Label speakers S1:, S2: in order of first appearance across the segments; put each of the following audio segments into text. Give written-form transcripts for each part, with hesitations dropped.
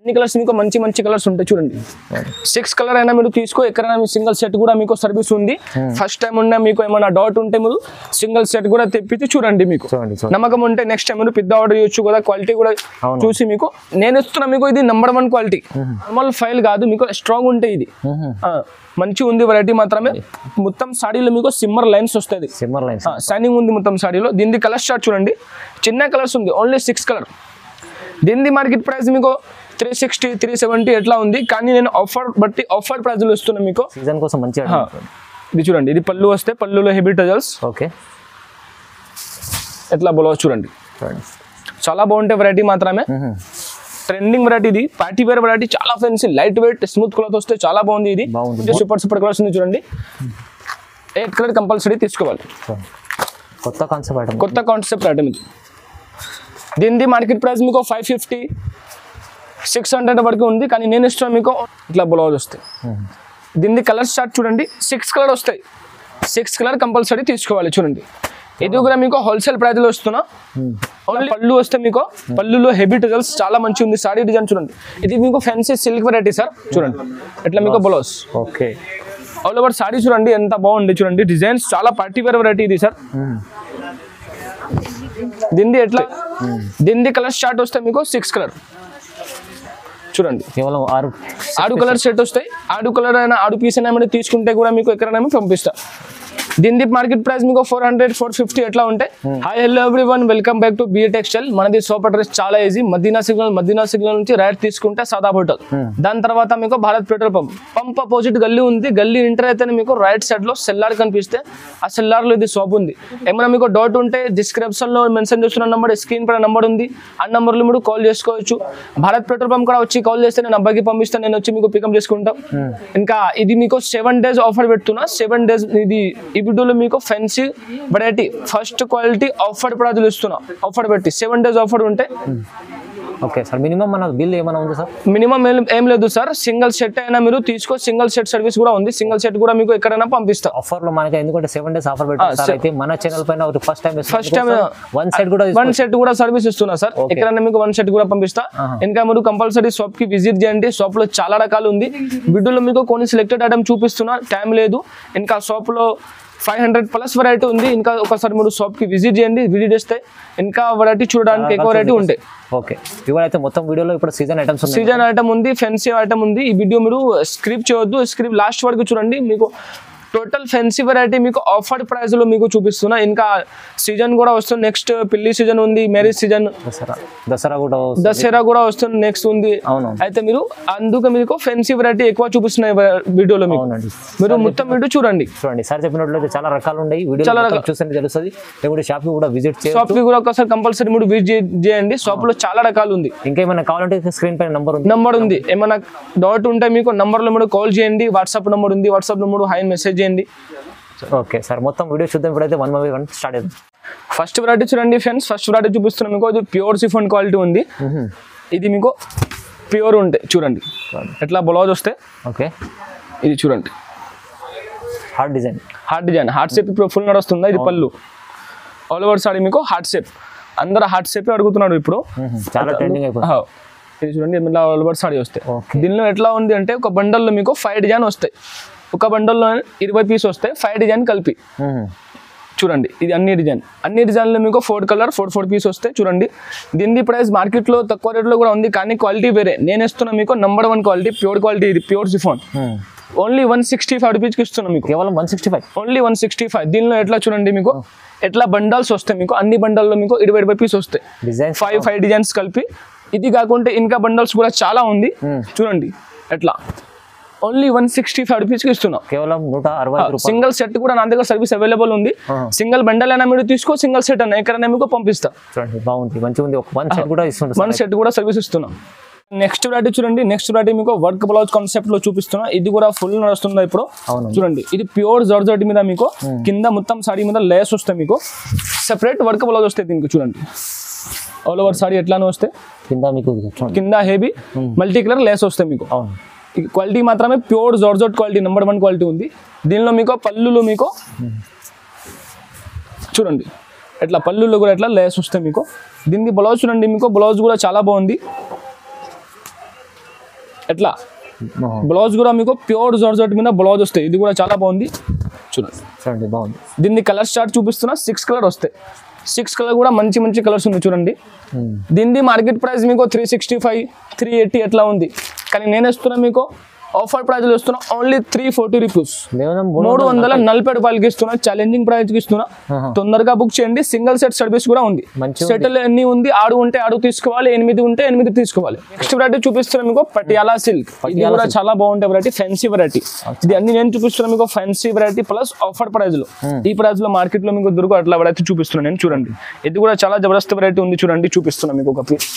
S1: అన్ని కలర్స్ మీకు మంచి మంచి కలర్స్ ఉంటాయి చూడండి 6 కలర్ అయినా మీరు తీసుకో ఎక్కడైనా మీ సింగిల్ సెట్ కూడా మీకు సర్వీస్ ఉంది ఫస్ట్ టైం ఉన్నా మీకు ఏమైనా డౌట్ ఉంటే మీరు సింగిల్ సెట్ కూడా తెప్పించి చూడండి మీకు నమ్మకం ఉంటే నెక్స్ట్ టైం మీరు పెద్ద ఆర్డర్ చేయొచ్చు కదా క్వాలిటీ కూడా చూసి మీకు నేను ఇస్తున్నా మీకు ఇది నంబర్ 1 క్వాలిటీ నార్మల్ ఫైల్ కాదు మీకు స్ట్రాంగ్ ఉంటాయి ఇది మంచి ఉంది వెరైటీ మాత్రమే మొత్తం సాడీలో మీకు సిమ్మర్ లైన్స్ వస్తుంది షైనింగ్ ఉంది మొత్తం సాడీలో దీని కలర్ చార్ట్ చూడండి చిన్న కలర్స్ ఉంది ఓన్లీ 6 కలర్ దీని మార్కెట్ ప్రైస్ మీకు 360 370 ఎట్లా ఉంది కానీ నేను ఆఫర్ ప్రైస్ లో ఇస్తున్నా మీకు
S2: సీజన్ కోసం మంచిగా
S1: ఇది చూడండి ఇది పళ్ళు వస్తే పళ్ళులో హెవీ టజల్స్
S2: ఓకే
S1: ఎట్లా బ్లౌజ్ చూడండి చాలా బాగుంటాయి వెరైటీ మాత్రమే ట్రెండింగ్ వెరైటీ ఇది పార్టీ వేర్ వెరైటీ చాలా fancy light weight smooth cloth వస్తే చాలా బాగుంది ఇది సూపర్ కలర్స్ ఉంది చూడండి 8 కలర్ కంపల్సరీ తీసుకోవాలి కొత్త కాన్సెప్ట్ ఐటమ్ ఇది దీని మార్కెట్ ప్రైస్ మీకు 550 600 వరకు ఉంది కానీ నేను ఇష్టం మీకు ఇట్లా బ్లౌజ్ వస్తాయి దీని కలర్ చార్ట్ చూడండి 6 కలర్ వస్తాయి 6 కలర్ కంపల్సరీ తీసుకోవాలి చూడండి ఇది కూడా మీకు హోల్సేల్ ప్రైస్ లో వస్తున్నా ఓన్లీ పళ్ళు వస్తే మీకు పళ్ళులో హెవీ టజల్స్ చాలా మంచి ఉంది సారీ డిజైన్ చూడండి ఇది మీకు ఫ్యాన్సీ సిల్క్ వెరైటీ సార్ చూడండి ఇట్లా మీకు blouse
S2: okay
S1: all over sorry చూడండి ఎంత బాగుంది చూడండి డిజైన్స్ చాలా పార్టీ వేర్ వెరైటీ ఇది సార్ దీనిది ఎట్లా దీనిది కలర్ చార్ట్ వస్తే మీకు 6 కలర్ చూడండి
S2: కేవలం
S1: 6 కలర్ సెట్ వస్తాయి 6 కలర్ అయినా 6 పీస్ అయినా తీసుకుంటే కూడా మీకు ఎక్కడైనా పంపిస్తా దీని మార్కెట్ ప్రైస్ మీకు 400 450 ఎట్లా ఉంటాయి hi hello everyone welcome back to BA textile మనది షాప్ అడ్రస్ చాలా ఈజీ మదీనా సిగ్నల్ నుంచి రైట్ తీసుకుంటే సాదా హోటల్ దాని తర్వాత మీకు భారత్ పెట్రోల్ పంప్ అపోజిట్ గల్లీ ఉంది గల్లీ ఎంటర్ అయితేనే మీకు రైట్ సైడ్ లో సెల్లార్ కనిపిస్తే ఆ సెల్లార్ లో ఇది షాప్ ఉంది ఏమైనా మీకు డౌట్ ఉంటే డిస్క్రిప్షన్ లో మెన్షన్ చేస్తున్న నంబర్ స్క్రీన్ పైన నంబర్ ఉంది ఆ నంబర్ లో మీరు కాల్ చేసుకోవచ్చు భారత్ పెట్రోల్ పంప్ కూడా వచ్చి కాల్ చేస్తే నేను అబ్బాయికి పంపిస్తాను నేను వచ్చి మీకు పికప్ చేసుకుంటాం ఇంకా ఇది మీకు 7 days ఆఫర్ పెడుతున్నా 7 days ఇది ఈ వీడియోలో మీకు fancy variety first quality offer price ఇస్తున్నా ఆఫర్ పెట్టి 7 days ఆఫర్ ఉంటే
S2: ఓకే సార్ మినిమం మన బిల్ ఏమైనా ఉంది సార్
S1: మినిమం ఏం లేదు సార్ సింగిల్ సెట్ అయినా మీరు తీసుకో సింగిల్ సెట్ సర్వీస్ కూడా ఉంది సింగిల్ సెట్ కూడా మీకు ఎక్కడైనా పంపిస్తా
S2: ఆఫర్ లో మనకి ఎందుకంటే 7 days ఆఫర్ పెట్టారు సార్ అయితే మన ఛానల్ పైన ఫస్ట్ టైం వన్ సెట్ కూడా సర్వీస్ ఇస్తున్నా సార్ ఎక్కడైనా మీకు 1 సెట్ కూడా పంపిస్తా ఇంకా మీరు కంపల్సరీ షాప్ కి విజిట్ చేయండి షాప్ లో చాలా రకాలు ఉంది వీడియోలో మీకు కొన్ని సెలెక్టెడ్ ఐటమ్ చూపిస్తున్నా టైం లేదు ఇంకా షాప్ లో 500+ వెరైటీ ఉంది ఇంకా ఒకసారి మీరు షాప్ కి విజిట్ చేయండి విజిట్ చేస్తే ఇంకా వెరైటీ చూడడానికి ఎక్కువ వెరైటీ ఉంటాయి ఓకే ఇవైతే మొత్తం వీడియోలో ఇప్పుడు
S1: సీజన్ ఐటమ్ ఉంది ఫ్యాన్సీ ఐటమ్ ఉంది ఈ వీడియో మీరు స్క్రిప్ట్ చేయొద్దు స్క్రిప్ట్ లాస్ట్ వరకు చూడండి మీకు టోటల్ ఫ్యాన్సీ వెరైటీ మీకు ఆఫర్ ప్రైస్ లో మీకు చూపిస్తున్నా ఇంకా సీజన్ కూడా వస్తుంది నెక్స్ట్ పెళ్లి సీజన్ ఉంది మ్యారేజ్ సీజన్ దసరా కూడా వస్తుంది నెక్స్ట్ ఉంది అయితే మీరు అందుకే మీకు ఫ్యాన్సీ వెరైటీ ఎక్కువ చూపిస్తున్నాయి వీడియోలో మీరు మొత్తం వీడియో చూడండి
S2: సార్ చెప్పినట్లయితే చాలా రకాలు ఉన్నాయి చాలా చూస్తే తెలుస్తుంది షాప్ కూడా విజిట్
S1: షాప్ కి కూడా ఒకసారి కంపల్సరీ మీరు విజిట్ చేయండి షాప్ లో చాలా రకాలు ఉంది
S2: ఇంకేమైనా కావాలంటే స్క్రీన్ పైన
S1: నంబర్ ఉంది ఏమైనా డౌట్ ఉంటే మీకు నంబర్ లో మీరు కాల్ చేయండి వాట్సాప్ నంబర్ ఉంది వాట్సాప్ నంబర్ హాయ్ మెసేజ్ చేయండి
S2: ఓకే సార్ మొత్తం వీడియో చూద్దాం ఇప్పుడైతే 1 by 1 స్టార్ట్ చేద్దాం
S1: ఫస్ట్ వెరైటీ చూడండి ఫ్రెండ్స్ ఫస్ట్ వెరైటీ చూపిస్తున్నాం మీకు ఇది ప్యూర్ సిఫాన్ క్వాలిటీ ఉంది ఇది మీకు ప్యూర్ ఉంటాయి చూడండి ఎట్లా బ్లౌజ్ వస్తే
S2: ఓకే
S1: ఇది చూడండి
S2: హార్ట్
S1: డిజైన్ హార్ట్ షేప్ ఇప్పుడు ఫుల్ నడుస్తుందా ఇది పళ్ళు ఆల్ ఓవర్ సారీ మీకు హార్ట్ షేప్ అందరూ హార్ట్ షేప్ అడుగుతున్నాడు ఇప్పుడు
S2: చాలా ట్రెండింగ్ అయిపోయింది
S1: ఇది చూడండి ఇట్లా ఆల్ ఓవర్ సారీ వస్తాయి దీనిలో ఎట్లా ఉంది అంటే ఒక బండల్లో మీకు 5 డిజైన్ వస్తాయి ఒక బండల్లో 20 పీస్ వస్తాయి 5 డిజైన్ కలిపి చూడండి ఇది అన్ని డిజైన్లో మీకు 4 కలర్ 4 పీస్ వస్తాయి చూడండి దీని ప్రైస్ మార్కెట్లో తక్కువ రేట్లో కూడా ఉంది కానీ క్వాలిటీ వేరే నేను ఇస్తున్నా మీకు నంబర్ 1 క్వాలిటీ ప్యూర్ క్వాలిటీ ఇది ప్యూర్ సిఫాన్ ఓన్లీ 165 రూపీస్కి ఇస్తున్నాం మీకు
S2: కేవలం 165
S1: ఓన్లీ 165 దీనిలో ఎట్లా చూడండి మీకు ఎట్లా బండల్స్ వస్తాయి మీకు అన్ని బండల్లో మీకు 20 పీస్ వస్తాయి 5 డిజైన్స్ కలిపి ఇది కాకుంటే ఇంకా బండల్స్ కూడా చాలా ఉంది చూడండి ఎట్లా ఓన్లీ 165 రూపీస్కి ఇస్తున్నాం
S2: కేవలం 160
S1: సింగిల్ సెట్ కూడా నా దగ్గర సర్వీస్ అవైలబుల్ ఉంది సింగిల్ బండల్ అయినా మీరు తీసుకో సింగిల్ సెట్ అయినా ఎక్కడైనా మీకు పంపిస్తా
S2: బాగుంది మంచిగా ఉంది 1 సెట్ కూడా ఇస్తున్నాం
S1: 1 సెట్ కూడా సర్వీస్ ఇస్తున్నాం నెక్స్ట్ వెరైటీ చూడండి నెక్స్ట్ వెరైటీ మీకు వర్క్ బ్లౌజ్ కాన్సెప్ట్ లో చూపిస్తున్నా ఇది కూడా ఫుల్ నడుస్తుంది ఇప్పుడు చూడండి ఇది ప్యూర్ జార్జెట్ మీద మీకు కింద మొత్తం సారీ మీద లేస్ వస్తాయి మీకు సెపరేట్ వర్క్ బ్లౌజ్ వస్తాయి దీనికి చూడండి ఆల్ ఓవర్ సారీ ఎట్లానే వస్తాయి కింద హెవీ మల్టీ కలర్ లేస్ వస్తాయి మీకు క్వాలిటీ మాత్రమే pure georgette quality number 1 quality ఉంది దీనిలో మీకు పళ్ళులో మీకు చూడండి ఎట్లా పళ్ళులో కూడా ఎట్లా లేస్ వస్తాయి మీకు దీనికి బ్లౌజ్ చూడండి మీకు బ్లౌజ్ కూడా చాలా బాగుంది ఎట్లా బ్లౌజ్ కూడా మీకు ప్యూర్ జార్జెట్ మీద బ్లౌజ్ వస్తాయి. ఇది కూడా చాలా బాగుంది
S2: చూడండి, బాగుంది.
S1: దీన్ని కలర్ స్టార్ట్ చూపిస్తున్నా, 6 కలర్ వస్తాయి. 6 కలర్ కూడా మంచి మంచి కలర్స్ ఉంది చూడండి. దీన్ని మార్కెట్ ప్రైస్ మీకు 365, 380 ఎట్లా ఉంది. కానీ నేను ఇస్తున్నా మీకు ఆఫర్ ప్రైస్ లో ఇస్తున్నా ఓన్లీ 340 రూపీస్, 340 రూపాయలకి ఇస్తున్నా. ఛాలెంజింగ్ ప్రైస్ కి ఇస్తున్నా. తొందరగా బుక్ చేయండి. సింగిల్ సెట్ సర్వీస్ కూడా ఉంది. సెటిల్ ఎన్ని ఉంది, 6 ఉంటే 6 తీసుకోవాలి, 8 ఉంటే 8 తీసుకోవాలి. నెక్స్ట్ వెరైటీ చూపిస్తున్నా మీకు పటియాలా సిల్క్. ఇది కూడా చాలా బాగుంటాయి వెరైటీ, ఫ్యాన్సీ వెరైటీ. ఇది అన్ని నేను చూపిస్తున్నా మీకు fancy variety plus offer price లో. ఈ ప్రైస్ లో మార్కెట్ లో మీకు దొరుకు అట్లా వెరైటీ చూపిస్తున్నా నేను. చూడండి, ఇది కూడా చాలా జబర్దస్త్ వెరైటీ ఉంది. చూడండి, చూపిస్తున్నా మీకు ఒక పీస్.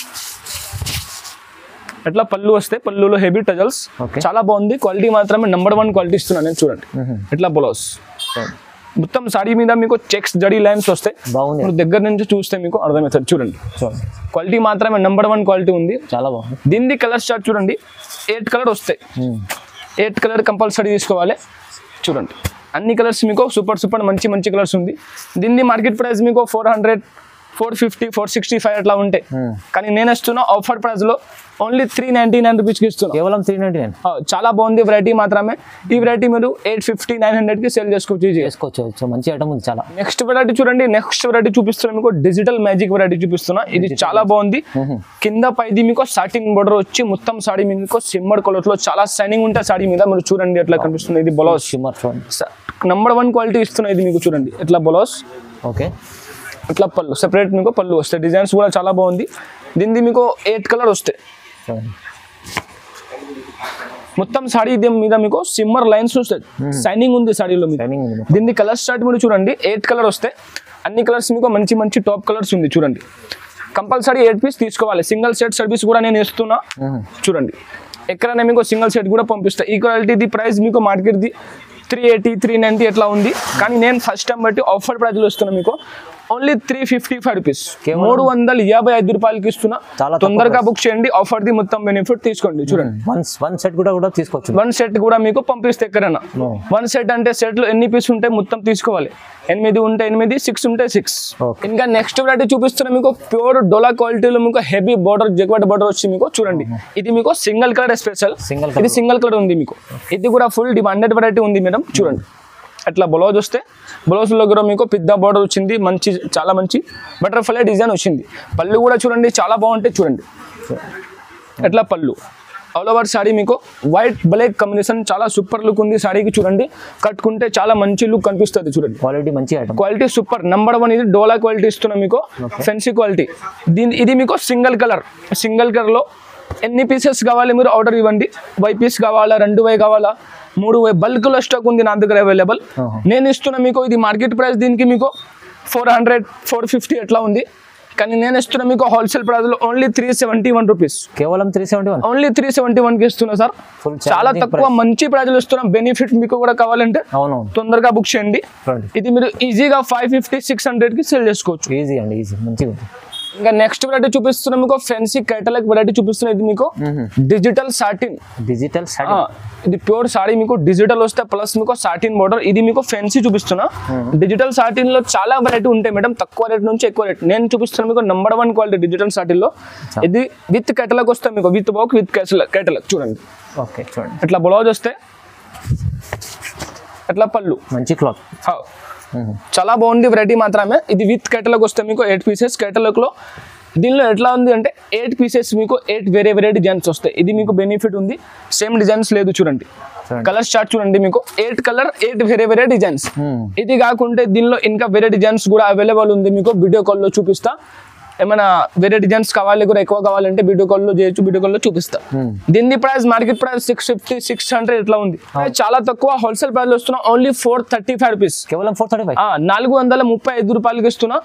S1: అట్లా పళ్ళు వస్తాయి, పళ్ళులో హెవీ టజల్స్, చాలా బాగుంది. క్వాలిటీ మాత్రమే నెంబర్ 1 క్వాలిటీ ఇస్తున్నా నేను. చూడండి, ఇట్లా బ్లౌజ్ మొత్తం సాడీ మీద మీకు చెక్స్ జడీ లైన్స్ వస్తాయి. మీరు దగ్గర నుంచి చూస్తే మీకు అర్థమవుతుంది. చూడండి, క్వాలిటీ మాత్రమే నెంబర్ 1 క్వాలిటీ ఉంది, చాలా బాగుంది. దీన్ని కలర్ స్టార్ట్ చూడండి, 8 కలర్ వస్తాయి. 8 కలర్ కంపల్సరీ తీసుకోవాలి. చూడండి, అన్ని కలర్స్ మీకు సూపర్ సూపర్ మంచి మంచి కలర్స్ ఉంది. దీన్ని మార్కెట్ ప్రైస్ మీకు 400, 450, 465 అట్లా ఉంటాయి. కానీ నేను ఇస్తున్నా ఆఫర్ ప్రైస్ లో ఓన్లీ 399 రూపీస్కి ఇస్తున్నా.
S2: కేవలం 399.
S1: చాలా బాగుంది వెరైటీ మాత్రమే. ఈ వెరైటీ మీరు 850, 900 కి సేల్ చేసుకోవచ్చు. మంచి ఐటమ్ ఉంది చాలా. నెక్స్ట్ వెరైటీ చూడండి, నెక్స్ట్ వెరైటీ చూపిస్తున్నా మీకు డిజిటల్ మ్యాజిక్ వెరైటీ చూపిస్తున్నా. ఇది చాలా బాగుంది. కింద పైది మీకు సాటిన్ బోర్డర్ వచ్చి మొత్తం సాడీ మీకు సిమ్మర్ కలర్ లో చాలా షైనింగ్ ఉంటాయి సాడీ మీద. మీరు చూడండి ఎట్లా కనిపిస్తుంది. ఇది బ్లౌజ్ నెంబర్ 1 క్వాలిటీ ఇస్తున్నా. ఇది మీకు చూడండి ఎట్లా బ్లౌజ్. ఓకే, ఇట్లా పళ్ళు సెపరేట్ మీకు పళ్ళు వస్తాయి. డిజైన్స్ కూడా చాలా బాగుంది. దీన్ని మీకు 8 కలర్ వస్తాయి. మొత్తం సాడీ మీద మీకు సిమ్మర్ లైన్స్ వస్తాయి. షైనింగ్ ఉంది సాడీలో. దీన్ని కలర్ స్టార్ట్ మీరు చూడండి, 8 కలర్ వస్తాయి. అన్ని కలర్స్ మీకు మంచి మంచి టాప్ కలర్స్ ఉంది. చూడండి, కంపల్సరీ 8 పీస్ తీసుకోవాలి. సింగిల్ సెట్ సర్వీస్ కూడా నేను ఇస్తున్నా. చూడండి, ఎక్కడైనా మీకు సింగిల్ సెట్ కూడా పంపిస్తా. ఈ క్వాలిటీది ప్రైస్ మీకు మార్కెట్ది 380, 390 ఎట్లా ఉంది. కానీ నేను ఫస్ట్ టైం బట్టి ఆఫర్ ప్రైస్ లో ఇస్తున్నా మీకు ఓన్లీ 355 రూపీస్, 355 రూపాయలకి ఇస్తున్నా. తొందరగా బుక్ చేయండి. ఆఫర్ ది మొత్తం బెనిఫిట్ తీసుకోండి. చూడండి,
S2: వన్ సెట్ కూడా తీసుకోవచ్చు.
S1: 1 సెట్ కూడా మీకు పంపిస్తే ఎక్కడైనా 1 సెట్ అంటే సెట్ లో ఎన్ని పీస్ ఉంటాయి మొత్తం తీసుకోవాలి. 8 ఉంటే 8, 6 ఉంటే 6. ఇంకా నెక్స్ట్ వెరైటీ చూపిస్తున్నా మీకు ప్యూర్ డోలా క్వాలిటీలో మీకు హెవీ బార్డర్ జగ్వాట్ బార్డర్ వచ్చి మీకు చూడండి. ఇది మీకు సింగిల్ కలర్ స్పెషల్. ఇది సింగిల్ కలర్ ఉంది మీకు. ఇది కూడా ఫుల్ డిమాండెడ్ వెరైటీ ఉంది మేడం. చూడండి, అట్లా బ్లౌజ్ వస్తే బ్లౌజ్ లో కూడా మీకు పెద్ద బార్డర్ వచ్చింది. మంచి చాలా మంచి బటర్ఫ్లై డిజైన్ వచ్చింది. పళ్ళు కూడా చూడండి చాలా బాగుంటాయి. చూడండి, అట్లా పళ్ళు ఆల్ ఓవర్ సాడీ మీకు వైట్ బ్లాక్ కాంబినేషన్ చాలా సూపర్ లుక్ ఉంది సాడీకి. చూడండి, కట్టుకుంటే చాలా మంచి లుక్ కనిపిస్తుంది. చూడండి,
S2: క్వాలిటీ మంచి ఐటమ్,
S1: క్వాలిటీ సూపర్ నెంబర్ 1. ఇది డోలా క్వాలిటీ ఇస్తున్నా మీకు, ఫెన్సీ క్వాలిటీ. ఇది మీకు సింగిల్ కలర్ లో ఎన్ని పీసెస్ కావాలి మీరు ఆర్డర్ ఇవ్వండి. 1 పీస్ కావాలా, 2 కావాలా, 3 బల్క్ లో స్టాక్ ఉంది నా దగ్గర అవైలబుల్. నేను ఇస్తున్నా మీకు ఇది మార్కెట్ ప్రైస్ దీనికి మీకు 400, 450 ఎట్లా ఉంది. కానీ నేను ఇస్తున్నా మీకు హోల్సేల్ ప్రైస్ లో ఓన్లీ 371 రూపీస్.
S2: కేవలం 371,
S1: ఓన్లీ 371 కి ఇస్తున్నా సార్. చాలా తక్కువ మంచి ప్రైస్ లో ఇస్తున్నా. బెనిఫిట్ మీకు కూడా కావాలంటే తొందరగా బుక్ చేయండి. ఇది మీరు ఈజీగా 550, 600 కి సేల్ చేసుకోవచ్చు.
S2: ఈజీ అండి, ఈజీ మంచిగా.
S1: ఇంకా నెక్స్ట్ వెరైటీ చూపిస్తున్నా మీకు ఫ్యాన్సీ కేటలాగ్ వెరైటీ చూపిస్తున్నా. ఇది మీకు డిజిటల్ సాటిన్. ఇది ప్యూర్ సాడీ మీకు డిజిటల్ వస్తే ప్లస్ మీకు సాటిన్ బోర్డర్. ఇది మీకు ఫ్యాన్సీ చూపిస్తున్నా. డిజిటల్ సాటిన్ లో చాలా వెరైటీ ఉంటాయి మేడం, తక్కువ రేట్ నుంచి ఎక్కువ రేట్. నేను చూపిస్తున్నా మీకు నెంబర్ 1 క్వాలిటీ డిజిటల్ సాటిన్ లో. ఇది విత్ కేటలాగ్ వస్తే మీకు విత్ బాక్ విత్ కేటలాగ్. చూడండి,
S2: ఓకే, చూడండి
S1: ఇట్లా బ్లౌజ్ వస్తే అట్లా పళ్ళు
S2: మంచి క్లాత్.
S1: చాలా బాగుంది వెరైటీ మాత్రమే. ఇది విత్ కేటలాగ్ వస్తే మీకు 8 పీసెస్ కేటలాగ్ లో. దీనిలో ఎట్లా ఉంది అంటే 8 పీసెస్ మీకు 8 వేరే డిజైన్స్ వస్తాయి. ఇది మీకు బెనిఫిట్ ఉంది. సేమ్ డిజైన్స్ లేదు. చూడండి, కలర్ స్టార్ట్ చూడండి మీకు 8 కలర్ 8 వేరే డిజైన్స్. ఇది కాకుంటే దీనిలో ఇంకా వేరే డిజైన్స్ కూడా అవైలబుల్ ఉంది. మీకు వీడియో కాల్లో చూపిస్తా. ఏమైనా వేరే డిజైన్స్ కావాలి కూడా ఎక్కువ కావాలంటే వీడియో కాల్లో చేయొచ్చు. వీడియో కాల్లో చూపిస్తా. దీని ప్రైస్ మార్కెట్ ప్రైస్ 650, 600 ఎట్లా ఉంది. చాలా తక్కువ హోల్సేల్ ప్రైస్ లో ఇస్తున్నా. Only 435 rupees.
S2: కేవలం 435,
S1: 435 రూపాయలకి ఇస్తున్నా.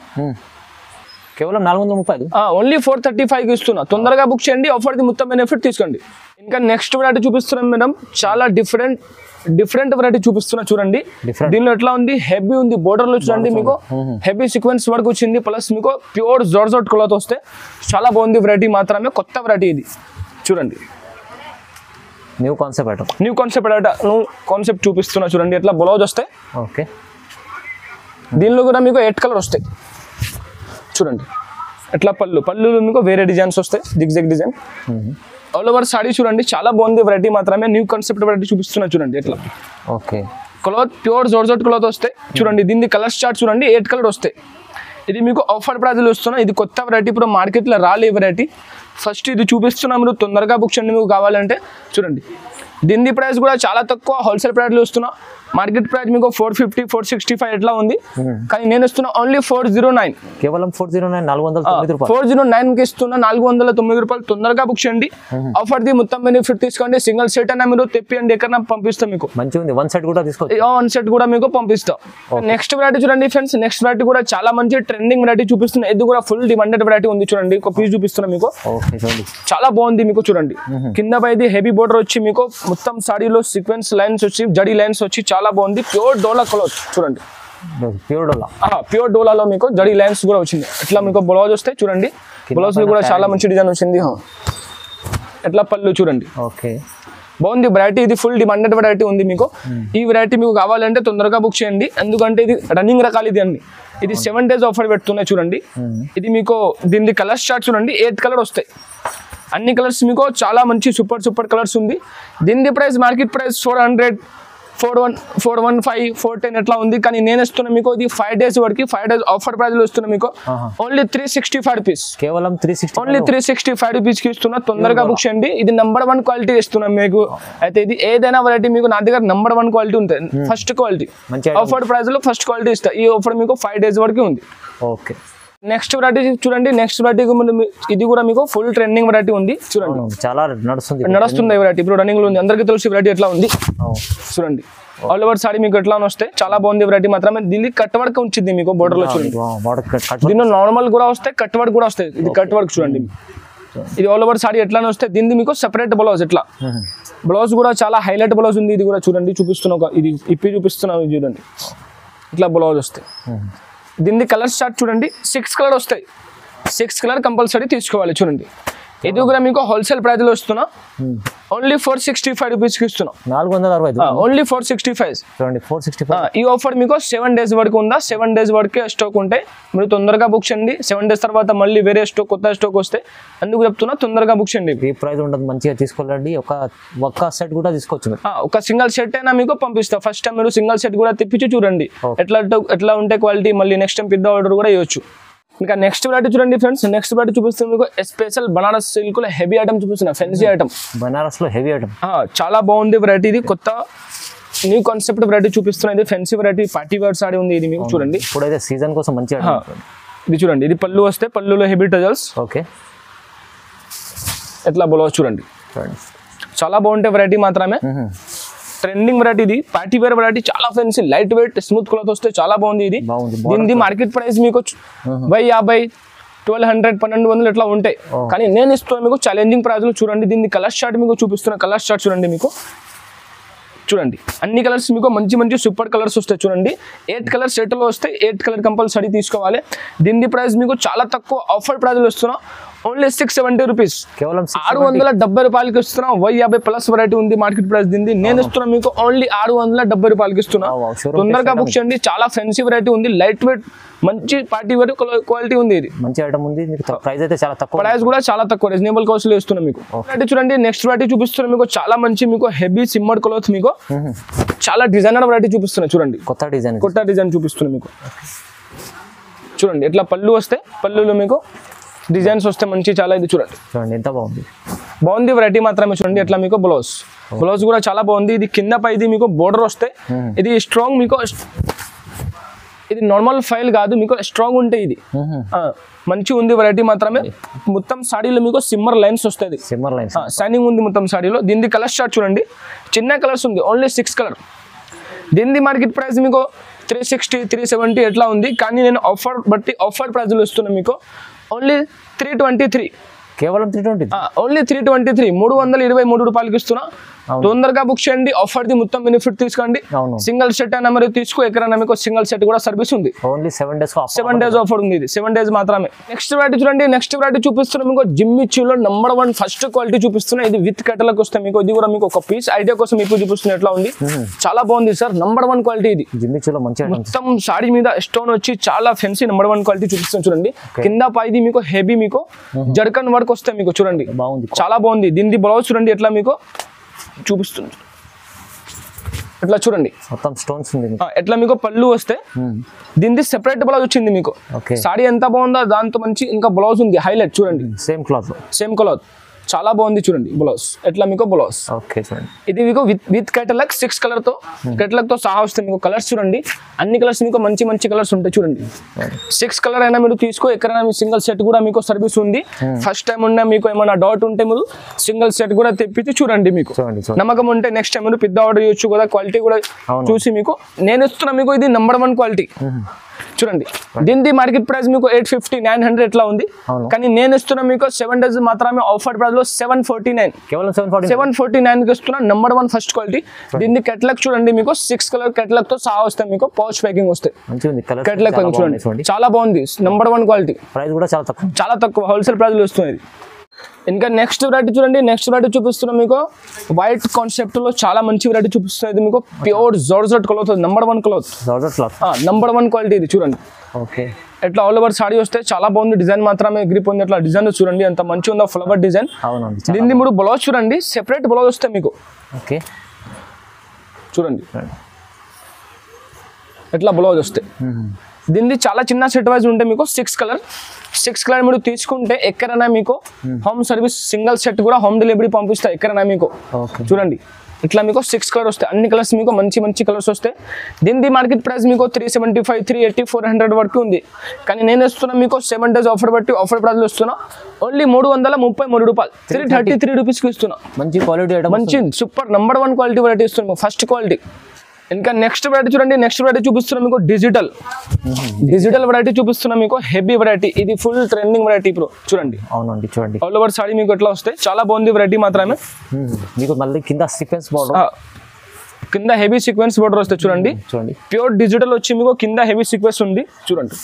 S2: కేవలం 435,
S1: ఓన్లీ 435కి ఇస్తున్నా. తొందరగా బుక్ చేయండి. ఆఫర్ ది మొత్తం బెనిఫిట్ తీసుకోండి. ఇంకా నెక్స్ట్ వెరైటీ చూపిస్తున్నాం మేడం. చాలా డిఫరెంట్ వెరైటీ చూపిస్తున్నా. చూడండి, దీనిలో ఎట్లా ఉంది, హెవీ ఉంది. బోర్డర్ లో చూడండి మీకు హెవీ సీక్వెన్స్ వర్క్ వచ్చింది. ప్లస్ మీకు ప్యూర్ జార్జెట్ క్లాత్ వస్తే చాలా బాగుంది వెరైటీ మాత్రమే. కొత్త వెరైటీ ఇది. చూడండి,
S2: న్యూ
S1: కాన్సెప్ట్ చూపిస్తున్నా. చూడండి, ఎట్లా బ్లౌజ్ వస్తాయి.
S2: ఓకే,
S1: దీనిలో కూడా మీకు 8 కలర్ వస్తాయి. చూడండి, ఎట్లా పళ్ళు మీకు వేరే డిజైన్స్ వస్తాయి. Zigzag design. All over sorry చూడండి, చాలా బాగుంది వెరైటీ మాత్రమే. న్యూ కాన్సెప్ట్ వెరైటీ చూపిస్తున్నా చూడండి ఎట్లా.
S2: Okay,
S1: cloth pure georgette cloth వస్తాయి చూడండి. దీని కలర్ చార్ట్ చూడండి, 8 కలర్ వస్తాయి. ఇది మీకు ఆఫర్ ప్రైజ్లో వస్తున్నా. ఇది కొత్త వెరైటీ, ఇప్పుడు మార్కెట్లో రాలే వెరైటీ. ఫస్ట్ ఇది చూపిస్తున్నా, మీరు తొందరగా బుక్ చేయండి మీకు కావాలంటే. చూడండి దీని ప్రైస్ కూడా చాలా తక్కువ, హోల్సేల్ ప్రైస్లో వస్తున్నా. మార్కెట్ ప్రైస్ మీకు 450 465 ఎట్లా ఉంది, కానీ నేను ఇస్తున్నా ఓన్లీ 409.
S2: కేవలం 409, 409 రూపాయలు.
S1: 409కి ఇస్తున్నా, 409 రూపాయలు. తొందరగా బుక్ చేయండి. ఆఫర్ ది మొత్తం బెనిఫిట్ తీసుకోండి. సింగిల్ సెట్ అయినా మీరు తెప్పియండి, ఎక్కడ పంపిస్తాం మీకు.
S2: మంచిగా ఉంది, 1 సెట్ కూడా తీసుకోవచ్చు.
S1: 1 సెట్ కూడా మీకు పంపిస్తాం. నెక్స్ట్ వెరైటీ చూడండి ఫ్రెండ్స్, నెక్స్ట్ వెరైటీ కూడా చాలా మంచి ట్రెండింగ్ వెరైటీ చూపిస్తున్నా. ఇది కూడా ఫుల్ డిమాండెడ్ వెరైటీ ఉంది చూడండి. ఒక పీస్ చూపిస్తున్నా మీకు, చాలా బాగుంది మీకు. చూడండి కింద పైది హెవీ బోర్డర్ వచ్చి మీకు మొత్తం సాడీలో సీక్వెన్స్ లైన్స్ వచ్చి, జడి లైన్స్ వచ్చి చాలా బాగుంది. ప్యూర్ డోలా క్లాత్ చూడండి, ప్యూర్ డోలాలో మీకు జడి లైన్స్ కూడా వచ్చింది. ఇట్లా మీకు బ్లౌజ్ వస్తాయి చూడండి. బ్లౌజ్ కూడా చాలా మంచి డిజైన్ వచ్చింది. ఎట్లా పళ్ళు చూడండి.
S2: ఓకే,
S1: బాగుంది వెరైటీ. ఇది ఫుల్ డిమాండెడ్ వెరైటీ ఉంది మీకు. ఈ వెరైటీ మీకు కావాలంటే తొందరగా బుక్ చేయండి, ఎందుకంటే ఇది రన్నింగ్ రకాలు. ఇది అన్ని ఇది 7 days ఆఫర్ పెడుతున్నాయి చూడండి. ఇది మీకు దీని కలర్ చార్ట్ చూడండి, 8 కలర్ వస్తాయి. అన్ని కలర్స్ మీకు చాలా మంచి సూపర్ కలర్స్ ఉంది. దీని ప్రైస్ మార్కెట్ ప్రైస్ 400 415 410 ఎట్లా ఉంది, కానీ నేను ఇస్తున్నా మీకు ఇది 5 days వరకు. 5 days ఆఫర్ ప్రైస్ లో ఇస్తున్నా మీకు ఓన్లీ 365 రూపీస్.
S2: కేవలం 360,
S1: ఓన్లీ 365 రూపీస్ కి ఇస్తున్నా. తొందరగా బుక్ చేయండి. ఇది నెంబర్ 1 క్వాలిటీ ఇస్తున్నా మీకు. అయితే ఇది ఏదైనా వెరైటీ మీకు నా దగ్గర నెంబర్ 1 క్వాలిటీ ఉంటుంది, ఫస్ట్ క్వాలిటీ. ఆఫర్ ప్రైస్ లో ఫస్ట్ క్వాలిటీ ఇస్తా. ఈ ఆఫర్ మీకు 5 days వరకు ఉంది.
S2: ఓకే,
S1: నెక్స్ట్ వెరైటీ చూడండి. నెక్స్ట్ వెరైటీ ఇది కూడా మీకు ఫుల్ ట్రెండింగ్ వెరైటీ ఉంది చూడండి.
S2: చాలా
S1: నడుస్తుంది వెరైటీ, ఇప్పుడు రన్నింగ్ లో ఉంది. అందరికీ తెలుసు వెరైటీ ఎట్లా ఉంది చూడండి. ఆల్ ఓవర్ సారీ మీకు ఎట్లా వస్తాయి, చాలా బాగుంది వెరైటీ మాత్రమే. దీనికి కట్ వర్క్ వచ్చింది మీకు బోర్డర్ లో చూడండి. దీనిలో నార్మల్ కూడా వస్తాయి, కట్ వర్క్ కూడా వస్తాయి. ఇది కట్ వర్క్ చూడండి. ఇది ఆల్ ఓవర్ సారీ ఎట్లానే వస్తాయి. దీన్ని మీకు సెపరేట్ బ్లౌజ్ ఎట్లా. బ్లౌజ్ కూడా చాలా హైలైట్ బ్లౌజ్ ఉంది. ఇది కూడా చూడండి, చూపిస్తున్నా. ఇది ఇప్పి చూపిస్తున్నాం చూడండి. ఇట్లా బ్లౌజ్ వస్తాయి. దీన్ని కలర్ చార్ట్ చూడండి, 6 కలర్ వస్తాయి. 6 కలర్ కంపల్సరీ తీసుకోవాలి చూడండి. ఇది కూడా మీకు హోల్సేల్ ప్రైస్ లో ఇస్తున్నా. ఓన్లీ 465 రూపీస్ కి ఇస్తున్నా.
S2: 460,
S1: ఓన్లీ 465
S2: చూడండి. 465.
S1: ఈ ఆఫర్ మీకు 7 days వరకు ఉందా. 7 days వరకే స్టాక్ ఉంటాయి. మీరు తొందరగా బుక్ చేయండి. 7 days తర్వాత మళ్ళీ వేరే స్టాక్, కొత్త స్టాక్ వస్తే అందుకు చెప్తున్నా, తొందరగా బుక్ చేయండి.
S2: ఈ ప్రైస్ ఉండదు, మంచిగా తీసుకోవాలండి. ఒక సెట్ కూడా తీసుకోవచ్చు.
S1: ఒక సింగిల్ సెట్ అయినా మీకు పంపిస్తా. ఫస్ట్ టైం మీరు సింగిల్ సెట్ కూడా తెప్పించి చూడండి ఎట్లా ఉంటే క్వాలిటీ. మళ్ళీ నెక్స్ట్ టైం పెద్ద ఆర్డర్ కూడా ఇవ్వచ్చు. ఇంకా నెక్స్ట్ వెరైటీ చూడండి ఫ్రెండ్స్. నెక్స్ట్ వెరైటీ చూపిస్తుంది మీకు స్పెషల్ బనారస్ సిల్క్ లో హెవీ ఐటమ్ చూపిస్తున్నా, ఫెన్సీ ఐటమ్.
S2: బనారస్ లో హెవీ ఐటమ్
S1: చాలా బాగుంది వెరైటీ. ఇది కొత్త న్యూ కాన్సెప్ట్ వెరైటీ చూపిస్తున్నా. ఇది fancy variety, party wear sari ఉంది. ఇది మీకు చూడండి,
S2: ఇప్పుడైతే సీజన్ కోసం మంచి
S1: ఇది చూడండి. ఇది పళ్ళు వస్తే, పళ్ళులో హెవీ టజల్స్.
S2: ఓకే,
S1: ఎట్లా బ్లౌజ్ చూడండి. చాలా బాగుంటాయి వెరైటీ మాత్రమే. ట్రెండింగ్ వెరైటీ, ఇది పార్టీ వేర్ వెరైటీ. చాలా fancy, light weight, smooth cloth వస్తే చాలా బాగుంది. ఇది దీని మార్కెట్ ప్రైస్ మీకు 1050 1200 1200 ఇట్లా ఉంటాయి, కానీ నేను ఇస్తున్నా మీకు ఛాలెంజింగ్ ప్రైస్ లో చూడండి. దీన్ని కలర్ చార్ట్ మీకు చూపిస్తున్నా. కలర్ చార్ట్ చూడండి మీకు. చూడండి అన్ని కలర్స్ మీకు మంచి సూపర్ కలర్స్ వస్తాయి చూడండి. 8 కలర్ సెట్ లో వస్తాయి. 8 కలర్ కంపల్సరీ తీసుకోవాలి. దీని ప్రైస్ మీకు చాలా తక్కువ ఆఫర్ ప్రైస్ లో ఇస్తున్నా. Only 670 rupees.
S2: కేవలం
S1: 670 రూపాయలకి ఇస్తున్నా. 1050 ప్లస్ వెరైటీ ఉంది మార్కెట్ ప్రైస్ దీన్ని. నేను ఇస్తున్నా మీకు ఓన్లీ 670 రూపాయలకి ఇస్తున్నా. తొందరగా బుక్ చేయండి. చాలా ఫెన్సీ వెరైటీ ఉంది, లైట్ వెయిట్, మంచి పార్టీ వేర్ క్వాలిటీ ఉంది. ఇది
S2: మంచి ఐటమ్ ఉంది. ప్రైస్ అయితే చాలా తక్కువ,
S1: ప్రైస్ కూడా చాలా తక్కువ, రీజనబుల్ కాస్ట్ లో ఇస్తున్నా మీకు. చూడండి నెక్స్ట్ వెరైటీ చూపిస్తున్నా మీకు. చాలా మంచి మీకు హెవీ సిమ్మర్ క్లాత్, మీకు చాలా డిజైనర్ వెరైటీ చూపిస్తున్నా చూడండి.
S2: కొత్త డిజైన్
S1: చూపిస్తున్నా మీకు. చూడండి ఎట్లా పళ్ళు వస్తే, పళ్ళులో మీకు డిజైన్స్ వస్తే మంచి చాలా. ఇది చూడండి
S2: ఎంత
S1: బాగుంది వెరైటీ మాత్రమే. చూడండి ఎట్లా మీకు బ్లౌజ్ కూడా చాలా బాగుంది. ఇది కింద పై ఇది మీకు బోర్డర్ వస్తే, ఇది స్ట్రాంగ్ మీకు. ఇది నార్మల్ ఫైల్ కాదు, మీకు స్ట్రాంగ్ ఉంటాయి. ఇది మంచి ఉంది వెరైటీ మాత్రమే. మొత్తం సాడీలో మీకు సిమ్మర్ లైన్స్ వస్తుంది, షైనింగ్ ఉంది మొత్తం సాడీలో. దీని కలర్ చార్ట్ చూడండి, చిన్న కలర్స్ ఉంది, ఓన్లీ 6 కలర్. దీని మార్కెట్ ప్రైస్ మీకు 360 370 ఎట్లా ఉంది, కానీ నేను ఆఫర్ ప్రైస్ లో ఇస్తున్నా మీకు. ఓన్లీ 323.
S2: కేవలం 320.
S1: ఓన్లీ 323 323 రూపాయలకి ఇస్తున్నా. తొందరగా బుక్ చేయండి, ఆఫర్ ది మొత్తం బెనిఫిట్ తీసుకోండి. సింగిల్ సెట్ అయినా మీరు తీసుకో, ఎక్కడైనా మీకు సింగిల్ సెట్ కూడా సర్వీస్ ఉంది.
S2: ఓన్లీ 7 days
S1: ఆఫర్ ఉంది, ఇది 7 days మాత్రమే. నెక్స్ట్ వెరైటీ చూడండి, నెక్స్ట్ వెరైటీ చూపిస్తున్నాం మీకు జిమ్మిచ్చులో నెంబర్ 1 ఫస్ట్ క్వాలిటీ చూపిస్తున్నా. ఇది విత్ కట్టలకు వస్తే మీకు, ఇది కూడా మీకు ఒక పీస్ ఐడియా కోసం మీకు చూపిస్తున్నా ఎట్లా ఉంది. చాలా బాగుంది సార్, నెంబర్ 1 క్వాలిటీ ఇది.
S2: జిమ్మిచ్చులో మంచి
S1: మొత్తం సాడీ మీద స్టోన్ వచ్చి చాలా ఫెన్సీ నెంబర్ 1 క్వాలిటీ చూపిస్తాం చూడండి. కింద పైది మీకు హెవీ మీకు జర్కన్ వర్క్ వస్తే మీకు చూడండి,
S2: బాగుంది,
S1: చాలా బాగుంది. దీని బ్లౌజ్ చూడండి ఎట్లా మీకు చూపిస్తుంది, ఎట్లా చూడండి
S2: మొత్తం స్టోన్స్ ఉంది.
S1: ఎట్లా మీకు పళ్ళు వస్తే దీనికి సెపరేట్ బ్లౌజ్ వచ్చింది మీకు. సాడీ ఎంత బాగుందో దాంతో మంచి ఇంకా బ్లౌజ్ ఉంది, హైలైట్ చూడండి. సేమ్ క్లాత్ చాలా బాగుంది చూడండి. బ్లౌజ్ ఎట్లా మీకు బ్లౌజ్ ఇది మీకు విత్ కేటలాగ్ 6 కలర్ తో సహా వస్తుంది మీకు. కలర్స్ చూడండి, అన్ని కలర్స్ మీకు మంచి మంచి కలర్స్ ఉంటాయి చూడండి. 6 కలర్ అయినా మీరు తీసుకో, ఎక్కడైనా సింగిల్ సెట్ కూడా మీకు సర్వీస్ ఉంది. ఫస్ట్ టైం ఉన్నా మీకు ఏమైనా డౌట్ ఉంటే మీరు సింగిల్ సెట్ కూడా తెప్పించి చూడండి. మీకు నమ్మకం ఉంటే నెక్స్ట్ టైం మీరు పెద్ద ఆర్డర్ చేయొచ్చు కదా. క్వాలిటీ కూడా చూసి మీకు నేను ఇస్తున్నా మీకు, ఇది నెంబర్ 1 క్వాలిటీ చూడండి. దీని మార్కెట్ ప్రైస్ మీకు 850 900 ఎట్లా ఉంది, కానీ నేను ఇస్తున్నా మీకు 7 days మాత్రమే ఆఫర్ ప్రైస్ లో 749, కేవలం 749 కి ఇస్తున్నా. Number 1 first quality. దీన్ని కెటలాగ్ చూడండి మీకు 6 కలర్ కెటలాగ్ తో సహా వస్తాయి మీకు. పౌచ్ ప్యాకింగ్ వస్తాయి, కెటలాగ్ చూడండి చాలా బాగుంది. నెంబర్ 1 క్వాలిటీ, ప్రైస్ కూడా చాలా తక్కువ హోల్సేల్ ప్రైస్ లో వస్తుంది. ఇంకా నెక్స్ట్ వెరైటీ చూడండి, నెక్స్ట్ వెరైటీ చూపిస్తున్నా మీకు వైట్ కాన్సెప్ట్ లో చాలా మంచి వెరైటీ చూపిస్తుంది మీకు. Pure georgette cloth, number 1 cloth, number 1 quality ఇది చూడండి. ఎట్లా ఆల్ ఓవర్ సాడీ వస్తే చాలా బాగుంది. డిజైన్ మాత్రమే గ్రిప్ ఉంది. ఎట్లా డిజైన్ చూడండి ఎంత మంచి ఉందో, ఫ్లవర్ డిజైన్. దీన్ని మీరు బ్లౌజ్ చూడండి, సెపరేట్ బ్లౌజ్ వస్తే మీకు చూడండి ఎట్లా బ్లౌజ్ వస్తే. దీన్ని చాలా చిన్న సెట్ వైజ్ ఉంటే మీకు 6 కలర్ మీరు తీసుకుంటే ఎక్కడైనా మీకు హోమ్ సర్వీస్ సింగిల్ సెట్ కూడా హోమ్ డెలివరీ పంపిస్తా ఎక్కడైనా మీకు. చూడండి ఇట్లా మీకు 6 కలర్ వస్తాయి, అన్ని కలర్స్ మీకు మంచి మంచి కలర్స్ వస్తాయి. దీని మార్కెట్ ప్రైస్ మీకు 375 380 400 వరకు ఉంది, కానీ నేను ఇస్తున్నా మీకు 7 days ఆఫర్ బట్టి ఆఫర్ ప్రైస్ లో ఇస్తున్నా. ఓన్లీ 333 రూపాయలు, 333 రూపీస్కి ఇస్తున్నా. మంచి క్వాలిటీ, మంచి సూపర్ నెంబర్ 1 క్వాలిటీ వెరైటీ ఇస్తున్నాం, ఫస్ట్ క్వాలిటీ. ఇంకా నెక్స్ట్ వెరైటీ చూడండి, నెక్స్ట్ వెరైటీ చూపిస్తున్నా మీకు డిజిటల్ వెరైటీ చూపిస్తున్నా మీకు. హెవీ వెరైటీ, ఇది ఫుల్ ట్రెండింగ్ వెరైటీ ఇప్పుడు చూడండి. అవునండి చూడండి, ఆల్ ఓవర్ సాడీ మీకు ఎట్లా వస్తాయి, చాలా బాగుంది వెరైటీ మాత్రమే. మీకు మళ్ళీ కింద సీక్వెన్స్ బోర్డర్, కింద హెవీ సీక్వెన్స్ బోర్డర్ వస్తాయి చూడండి. ప్యూర్ డిజిటల్ వచ్చి మీకు కింద హెవీ సీక్వెన్స్ ఉంది చూడండి.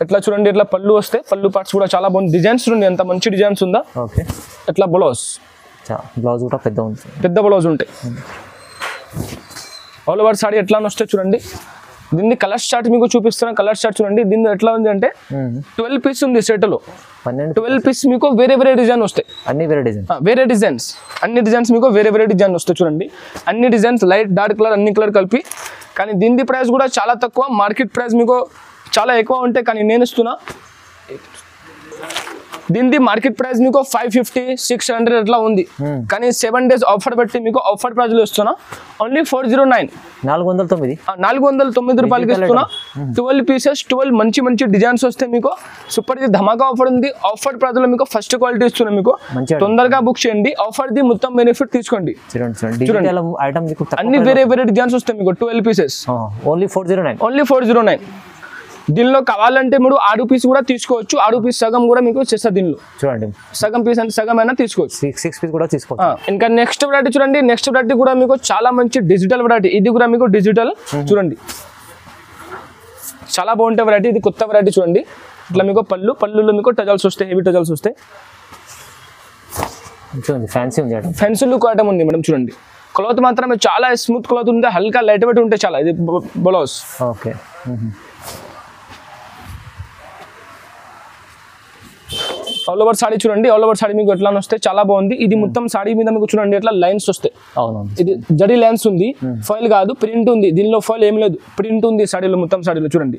S1: ఎట్లా చూడండి, ఎట్లా పళ్ళు వస్తాయి, పళ్ళు పార్ట్స్ కూడా చాలా బాగుంది. డిజైన్స్ చూడండి ఎంత మంచి డిజైన్స్ ఉందా. ఎట్లా బ్లౌజ్ కూడా పెద్ద బ్లౌజ్ ఉంటాయి. ఆల్ ఓవర్ సాడీ ఎట్లా వస్తాయి చూడండి. దీన్ని కలర్ చార్ట్ మీకు చూపిస్తున్నా. కలర్ చార్ట్ చూడండి, దీన్ని ఎట్లా ఉంది అంటే 12 పీస్ ఉంది సెట్ లో. 12 పీస్ మీకు వేరే డిజైన్ వస్తాయి, వేరే డిజైన్స్, అన్ని డిజైన్స్ మీకు వేరే డిజైన్ వస్తాయి చూడండి. అన్ని డిజైన్స్ లైట్ డార్క్ కలర్ అన్ని కలర్ కలిపి. కానీ దీని ప్రైస్ కూడా చాలా తక్కువ, మార్కెట్ ప్రైస్ మీకు చాలా ఎక్కువ ఉంటాయి, కానీ నేను ఇస్తున్నా. దీని మార్కెట్ ప్రైస్ మీకు 550 600 ఎట్లా ఉంది, కానీ 7 days ఆఫర్ బట్టి మీకు ఆఫర్ ప్రైస్ లో ఇస్తున్నా. ఓన్లీ 409 409 రూపాయలకి ఇస్తున్నా. 12 పీసెస్, 12 మంచి డిజైన్స్ వస్తాయి మీకు. సూపర్, ఇది ధమాకా ఆఫర్ ఉంది. ఆఫర్ ప్రైస్ లో మీకు ఫస్ట్ క్వాలిటీ ఇస్తున్నా మీకు. తొందరగా బుక్ చేయండి, ఆఫర్ ది మొత్తం బెనిఫిట్ తీసుకోండి. అన్ని వేరే డిజైన్స్ వస్తాయి మీకు. 12 పీసెస్ ఓన్లీ 409. దీనిలో కావాలంటే మీరు 6 పీస్ కూడా తీసుకోవచ్చు. 6 పీస్ సగం కూడా మీకు చేస్తా. దీనిలో చూడండి సగం పీస్ అంటే సగం అయినా తీసుకోవచ్చు, 6 పీస్ కూడా తీసుకోవచ్చు. ఇంకా నెక్స్ట్ వెరైటీ చూడండి, నెక్స్ట్ వెరైటీ కూడా మీకు చాలా మంచి డిజిటల్ వెరైటీ. ఇది కూడా మీకు డిజిటల్ చూడండి, చాలా బాగుంటాయి వెరైటీ. ఇది కొత్త వెరైటీ చూడండి. ఇట్లా మీకు పళ్ళులో మీకు టజల్స్ వస్తాయి, హెవీ టజల్స్ వస్తాయి. ఫ్యాన్సీ లుక్ ఐటమ్ ఉంది మేడం చూడండి. క్లాత్ మాత్రమే చాలా స్మూత్ క్లాత్ ఉంది, హల్కా లైట్ వెయిట్ ఉంటాయి చాలా. ఇది బ్లౌజ్ ఆల్ ఓవర్ సాడీ చూడండి. ఆల్ ఓవర్ సాడీ మీకు ఎట్లా వస్తాయి, చాలా బాగుంది. ఇది మొత్తం సాడీ మీద మీకు చూడండి ఎట్లా లైన్స్ వస్తాయి. ఇది జరీ లైన్స్ ఉంది, ఫాయిల్ కాదు, ప్రింట్ ఉంది. దీనిలో ఫాయిల్ ఏం లేదు, ప్రింట్ ఉంది సాడీలో, మొత్తం సాడీలో చూడండి.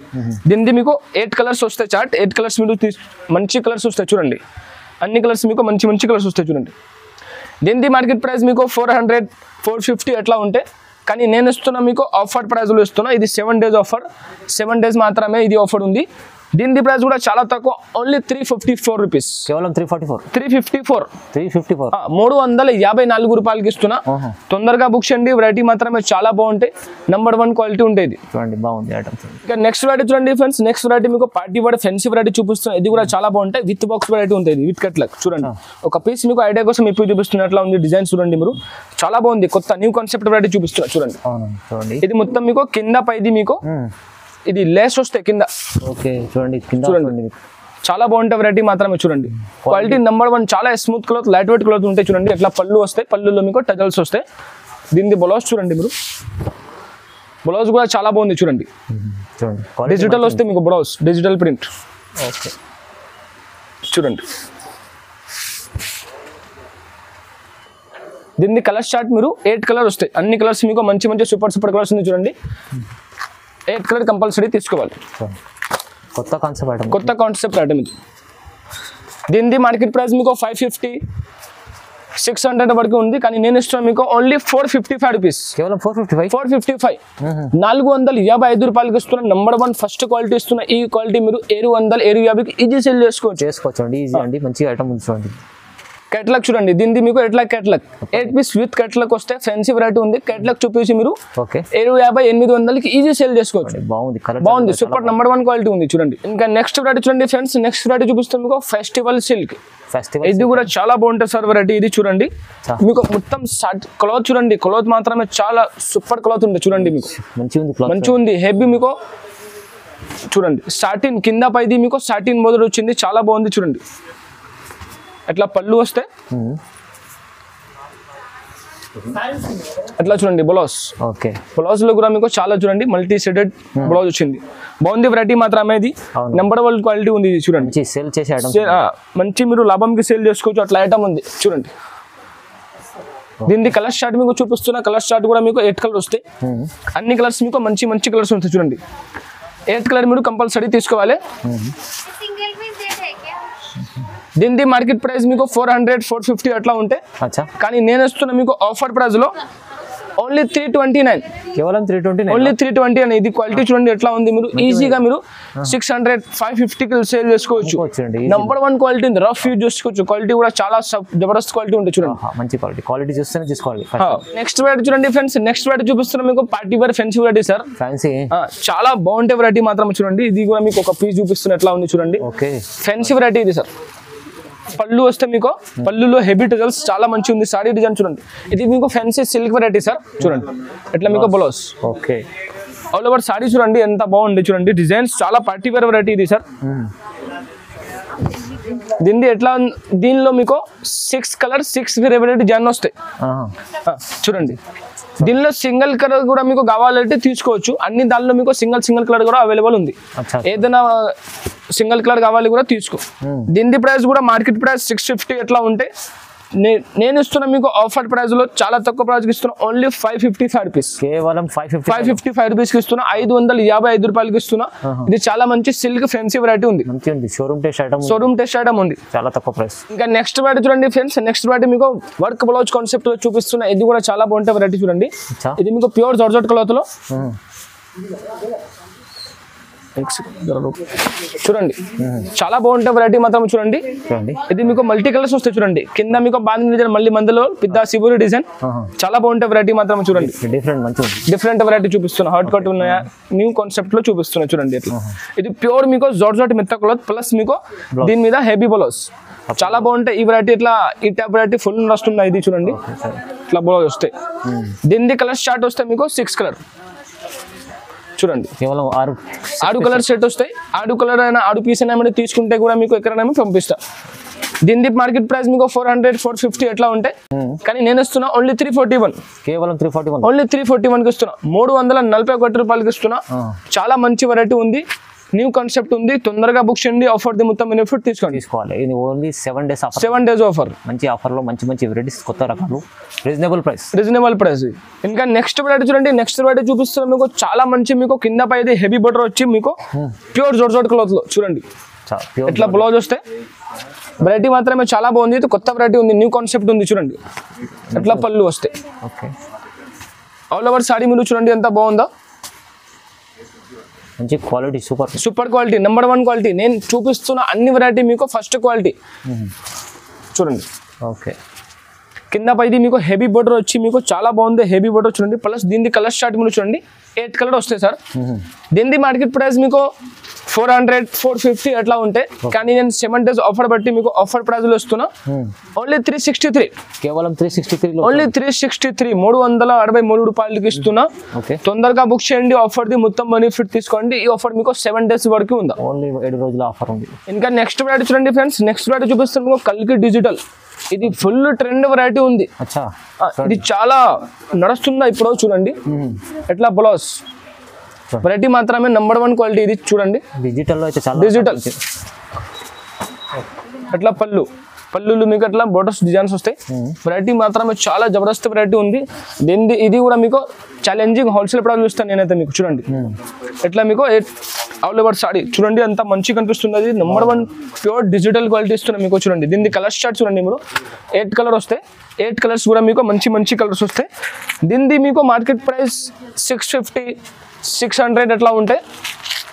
S1: దీనికి మీకు 8 కలర్స్ వస్తాయి చార్ట్. 8 కలర్స్ మీరు మంచి కలర్స్ వస్తాయి చూడండి. అన్ని కలర్స్ మీకు మంచి కలర్స్ వస్తాయి చూడండి. దీనికి మార్కెట్ ప్రైస్ మీకు 400 450 ఎట్లా ఉంటే, కానీ నేను ఇస్తున్నా మీకు ఆఫర్ ప్రైస్లో ఇస్తున్నా. ఇది 7 days ఆఫర్, 7 days మాత్రమే ఇది ఆఫర్ ఉంది. దీని ప్రైస్ కూడా చాలా తక్కువ, ఓన్లీ 354 రూపీస్.
S2: కేవలం 354.
S1: 354.
S2: 354.
S1: 354 రూపాయలకి ఇస్తున్నా. తొందరగా బుక్ చేయండి. వెరైటీ మాత్రమే చాలా బాగుంటాయి. నంబర్ 1 క్వాలిటీ ఉంటుంది.
S2: చూడండి బాగుంది ఐటమ్స్.
S1: ఇంకా నెక్స్ట్ వెరైటీ చూడండి ఫ్రెండ్స్. నెక్స్ట్ వెరైటీ మీకు పార్టీ వేర్ ఫ్యాన్సీ వెరైటీ చూపిస్తున్నా. ఇది కూడా చాలా బాగుంటాయి. విత్ బాక్స్ వెరైటీ ఉంటుంది, విత్ కట్లక్. చూడండి ఒక పీస్ మీకు ఐడియా కోసం ఇప్పుడు చూపిస్తున్నట్లా ఉంది. డిజైన్ చూడండి మీరు, చాలా బాగుంది. కొత్త న్యూ కాన్సెప్ట్ వెరైటీ చూపిస్తున్నా. చూడండి
S2: చూడండి
S1: ఇది మొత్తం మీకు కింద పైది మీకు ఇది లేస్ వస్తాయి కింద.
S2: ఓకే చూడండి కింద
S1: చూడండి చాలా బాగుంటాయి వెరైటీ మాత్రమే. చూడండి క్వాలిటీ నంబర్ 1, చాలా smooth cloth, light weight cloth ఉంటాయి. చూడండి ఎట్లా పళ్ళు వస్తాయి, పళ్ళులో మీకు టజల్స్ వస్తాయి. దీని బ్లౌజ్ చూడండి మీరు, బ్లౌజ్ కూడా చాలా బాగుంది. చూడండి డిజిటల్ వస్తే మీకు బ్లౌజ్ డిజిటల్ ప్రింట్.
S2: ఓకే
S1: చూడండి దీన్ని కలర్ చార్ట్ మీరు 8 కలర్ వస్తాయి. అన్ని కలర్స్ మీకు మంచి మంచి సూపర్ సూపర్ కలర్స్ ఉంది. చూడండి 8 కలర్ కంపల్సరీ తీసుకోవాలి.
S2: కొత్త కాన్సెప్ట్ ఐటమ్,
S1: కొత్త కాన్సెప్ట్ ఐటమ్ ఇది. దీనిది మార్కెట్ ప్రైస్ మీకు 550, 600 వరకు ఉంది. కానీ నేను ఇస్తాను మీకు ఓన్లీ 455 రూపీస్.
S2: కేవలం 455.
S1: 455 455 రూపాయలకి ఇస్తున్నా. నంబర్ 1 ఫస్ట్ క్వాలిటీ ఇస్తున్నా. ఈ క్వాలిటీ మీరు 750 ఈజీ సేల్ చేసుకోవచ్చు
S2: అండి. ఈజీ అండి, మంచి ఐటమ్ ఉంది. చూడండి
S1: కేటలాగ్ చూడండి. దీనిది మీకు ఎట్లా కేటలాగ్ 8 పీస్ విత్ కేటలాగ్ వస్తే ఫ్యాన్సీ వెరైటీ ఉంది. కేటలాగ్ చూపించి మీరు 750-800 ఈజీ సేల్ చేసుకోవచ్చు. బాగుంది సూపర్ నంబర్ 1 క్వాలిటీ ఉంది. చూడండి ఇంకా నెక్స్ట్ వెరైటీ చూడండి ఫ్రెండ్స్. నెక్స్ట్ వెరైటీ చూపిస్తాం మీకు ఫెస్టివల్ సిల్క్. ఇది కూడా చాలా బాగుంటుంది సార్ వెరైటీ. ఇది చూడండి మీకు మొత్తం క్లాత్ చూడండి, క్లాత్ మాత్రమే చాలా సూపర్ క్లాత్ ఉంది. చూడండి మీకు మంచిగా ఉంది, హెవీ మీకు. చూడండి సాటిన్ కింద పైది మీకు సాటిన్ మోడల్ వచ్చింది, చాలా బాగుంది. చూడండి అట్లా పళ్ళు వస్తే అట్లా చూడండి బ్లౌజ్.
S2: ఓకే
S1: బ్లౌజ్ లో కూడా మీకు చాలా చూడండి మల్టీ షేడెడ్ బ్లౌజ్ వచ్చింది. బాగుంది వెరైటీ మాత్రమే. ఇది నెంబర్ 1 క్వాలిటీ ఉంది. ఇది చూడండి
S2: సేల్ చేసే
S1: మంచి మీరు లాభంకి సేల్ చేసుకోవచ్చు. అట్లా ఐటమ్ ఉంది. చూడండి దీనికి కలర్ చార్ట్ మీకు చూపిస్తున్నా. కలర్ చార్ట్ కూడా మీకు 8 కలర్ వస్తాయి. అన్ని కలర్స్ మీకు మంచి మంచి కలర్స్ ఉంటాయి. చూడండి 8 కలర్ మీరు కంపల్సరీ తీసుకోవాలి. దీని మార్కెట్ ప్రైస్ మీకు 400, 450 అట్లా ఉంటాయి. కానీ నేను ఇస్తున్నా మీకు ఆఫర్ ప్రైస్ లో ఓన్లీ 329.
S2: కేవలం 329.
S1: ఓన్లీ 320 ఇది క్వాలిటీ చూడండి ఎట్లా ఉంది. మీరు ఈజీగా మీరు 600, 550 సేల్ చేసుకోవచ్చు. నంబర్ 1 క్వాలిటీ ఉంది. రఫ్ యూజ్ చేసుకోవచ్చు. క్వాలిటీ కూడా చాలా జబర్దస్త్ క్వాలిటీ ఉంటుంది. చూడండి
S2: మంచి క్వాలిటీ చూస్తేనే తీసుకోవాలి.
S1: నెక్స్ట్ వెరైటీ చూడండి ఫ్రెండ్స్. నెక్స్ట్ వెరైటీ చూపిస్తున్నా మీకు party wear fancy variety sir.
S2: Fancy
S1: చాలా బాగుంటాయి వెరైటీ మాత్రం. చూడండి ఇది కూడా మీకు ఒక పీస్ చూపిస్తున్న ఎట్లా ఉంది. చూడండి ఫ్యాన్సీ వెరైటీ ఇది సార్. పళ్ళు వస్తే మీకు పళ్ళులో హెవీ టజల్స్ చాలా మంచి ఉంది. సారీ డిజైన్ చూడండి. ఇది మీకు ఫ్యాన్సీ సిల్క్ వెరైటీ సార్. చూడండి ఎట్లా మీకు blouse.
S2: Okay
S1: all over sorry చూడండి ఎంత బాగుంది. చూడండి డిజైన్స్ చాలా పార్టీ వేర్ వెరైటీ ఇది సార్. దీనిది ఎట్లా దీనిలో మీకు 6 కలర్ 6 వెరైటీ డిజైన్ వస్తాయి. చూడండి దీనిలో సింగిల్ కలర్ కూడా మీకు కావాలంటే తీసుకోవచ్చు. అన్ని దానిలో మీకు సింగిల్ కలర్ కూడా అవైలబుల్ ఉంది. ఏదైనా సింగిల్ కలర్ కావాలి కూడా తీసుకో. దీని ప్రైస్ కూడా మార్కెట్ ప్రైస్ 650 ఎట్లా ఉంటాయి. నేను ఇస్తున్నా మీకు ఆఫర్ ప్రైస్ లో చాలా తక్కువ ప్రైస్ కి ఇస్తున్నా. Only 555 rupees.
S2: కేవలం
S1: 555 రూపీస్ కి ఇస్తున్నా. 555 రూపాయలకి ఇస్తున్నా. ఇది చాలా మంచి సిల్క్ ఫ్యాన్సీ వెరైటీ ఉంది.
S2: షోరూమ్
S1: టెస్ట్ ఐటమ్ ఉంది.
S2: చాలా తక్కువ ప్రైస్.
S1: ఇంకా నెక్స్ట్ వెరైటీ చూడండి ఫ్రెండ్స్. నెక్స్ట్ వెరైటీ మీకు వర్క్ బ్లౌజ్ కాన్సెప్ట్ లో చూపిస్తున్నా. ఇది కూడా చాలా బాగుంటుంది వెరైటీ. చూడండి ఇది మీకు ప్యూర్ జార్జెట్ క్లాత్ లో. చూడండి చాలా బాగుంటాయి వెరైటీ మాత్రం. చూడండి ఇది మీకు మల్టీ కలర్స్ వస్తాయి. చూడండి కింద మీకు బాంధి డిజైన్, మళ్ళీ మందులో పెద్ద శివుడి డిజైన్. చాలా బాగుంటాయి వెరైటీ మాత్రం. చూడండి డిఫరెంట్ వెరైటీ చూపిస్తున్నా. హాట్ కట్ ఉన్నాయా, న్యూ కాన్సెప్ట్ లో చూపిస్తున్నా. చూడండి ఇట్లా ఇది ప్యూర్ మీకు జార్జెట్ మెత్త క్లాత్ ప్లస్ మీకు దీని మీద హెవీ బ్లౌజ్. చాలా బాగుంటాయి ఈ వెరైటీ. ఇట్లా ఈ టైప్ వెరైటీ ఫుల్ వస్తున్నాయి. ఇది చూడండి ఇట్లా బ్లౌజ్ వస్తాయి. దీని కలర్ స్టార్ట్ వస్తే మీకు 6 కలర్. చూడండి
S2: కేవలం
S1: 6 కలర్ సెట్ వస్తాయి. 6 కలర్ అయినా 6 పీస్ అయినా తీసుకుంటే కూడా మీకు ఎక్కడైనా పంపిస్తా. దీని మార్కెట్ ప్రైస్ మీకు 400, 450 ఎట్లా ఉంటాయి. కానీ నేను ఇస్తున్నా ఓన్లీ 341.
S2: కేవలం 341.
S1: ఓన్లీ 341కి ఇస్తున్నా. 341 రూపాయలకి ఇస్తున్నా. చాలా మంచి వెరైటీ ఉంది. న్యూ కాన్సెప్ట్ ఉంది. తొందరగా బుక్ చేయండి. ఆఫర్ ది మొత్తం బెనిఫిట్ తీసుకోవాలి.
S2: ఇది only 7 days offer.
S1: 7 days offer.
S2: మంచి ఆఫర్ లో మంచి వెరైటీస్, కొత్త రకాలు, రీజనబుల్ ప్రైస్. ఇంకా నెక్స్ట్ వెరైటీ చూడండి. నెక్స్ట్ వెరైటీ చూపిస్తున్నా మీకు చాలా మంచి మీకు కింద పైది హెవీ బటర్ వచ్చి మీకు ప్యూర్ జార్జెట్ క్లాత్ లో. చూడండి ఎట్లా బ్లౌజ్ వస్తే వెరైటీ మాత్రమే చాలా బాగుంది. ఇది కొత్త వెరైటీ ఉంది. న్యూ కాన్సెప్ట్ ఉంది. చూడండి ఎట్లా పళ్ళు వస్తాయి. ఆల్ ఓవర్ సారీ మీరు చూడండి ఎంత బాగుందో. మంచి quality,
S1: super quality, number 1 quality. నేను చూపిస్తున్న అన్ని వెరైటీ మీకు ఫస్ట్ క్వాలిటీ చూడండి.
S2: ఓకే,
S1: కింద పైది మీకు హెవీ బోర్డర్ వచ్చి మీకు చాలా బాగుంది, హెవీ బోర్డర్ చూడండి. ప్లస్ దీని కలర్ స్టార్ట్ మీరు చూడండి 8 కలర్ వస్తాయి సార్. దీని మార్కెట్ ప్రైస్ మీకు 400, 450 అట్లా ఉంటాయి. కానీ నేను 7 days ఆఫర్ బట్టి మీకు ఆఫర్ ప్రైస్ లో ఇస్తున్నా. ఓన్లీ 363,
S2: కేవలం 363,
S1: ఓన్లీ 363, 363 రూపాయలకి ఇస్తున్నా. తొందరగా బుక్ చేయండి. ఆఫర్ ది మొత్తం బెనిఫిట్ తీసుకోండి. ఈ ఆఫర్ మీకు 7 days వరకు ఉందా,
S2: ఓన్లీ 7 రోజుల ఆఫర్ ఉంది.
S1: ఇంకా నెక్స్ట్ వెరైటీ చూడండి ఫ్రెండ్స్. నెక్స్ట్ వెరైటీ చూపిస్తాను మీకు కల్కి డిజిటల్. ఇది ఫుల్ ట్రెండ్ వెరైటీ ఉంది. ఇది చాలా నడుస్తుందా ఇప్పుడు చూడండి. ఎట్లా బ్లౌజ్ వెరైటీ మాత్రమే నెంబర్ 1 క్వాలిటీ. ఇది చూడండి
S2: డిజిటల్ అయితే చాలా
S1: డిజిటల్. అట్లా పళ్ళులు మీకు అట్లా బోర్డర్స్ డిజైన్స్ వస్తాయి. వెరైటీ మాత్రమే చాలా జబర్దస్త్ వెరైటీ ఉంది. ఇది కూడా మీకు ఛాలెంజింగ్ హోల్సేల్ ప్రైస్ ఇస్తాను నేనైతే మీకు చూడండి. ఎట్లా మీకు ఆల్ ఓవర్ సాడీ చూడండి, అంత మంచి కనిపిస్తుంది. అది నెంబర్ 1 ప్యూర్ డిజిటల్ క్వాలిటీ ఇస్తున్నాం మీకు చూడండి. దీని కలర్ స్టార్ట్ చూడండి మీరు 8 కలర్ వస్తాయి. 8 కలర్స్ కూడా మీకు మంచి కలర్స్ వస్తాయి. దీనిది మీకు మార్కెట్ ప్రైస్ 650, 600 అట్లా ఉంటాయి.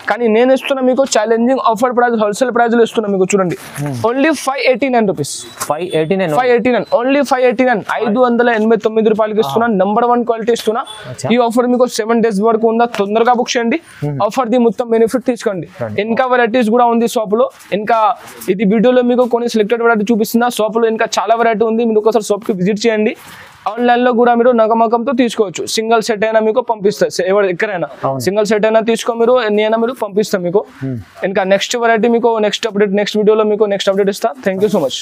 S1: కానీ నేను ఇస్తున్నా మీకు challenging offer price, wholesale price లో ఇస్తున్నా మీకు చూడండి. ఓన్లీ 589 రూపీస్, 589, ఓన్లీ 589, 589 రూపాయలకి ఇస్తున్నా. నెంబర్ 1 క్వాలిటీ ఇస్తున్నా. ఈ ఆఫర్ మీకు 7 days వరకు ఉందా. తొందరగా బుక్ చేయండి. ఆఫర్ ది మొత్తం బెనిఫిట్ తీసుకోండి. ఇంకా వెరైటీస్ కూడా ఉంది షాప్ లో. ఇంకా ఇది వీడియోలో మీకు కొన్ని సెలెక్టెడ్ వెరైటీ చూపిస్తున్నా. షాప్ లో ఇంకా చాలా వెరైటీ ఉంది. మీరు ఒకసారి షాప్ కి విజిట్ చేయండి. ఆన్లైన్ లో కూడా మీరు నగమకంతో తీసుకోవచ్చు. సింగిల్ సెట్ అయినా మీకు పంపిస్తారు. ఎక్కడైనా సింగిల్ సెట్ అయినా తీసుకో, మీరు ఎన్ని అయినా మీరు పంపిస్తాం మీకు. ఇంకా నెక్స్ట్ వెరైటీ మీకు నెక్స్ట్ వీడియోలో మీకు నెక్స్ట్ అప్డేట్ ఇస్తా. Thank you so much.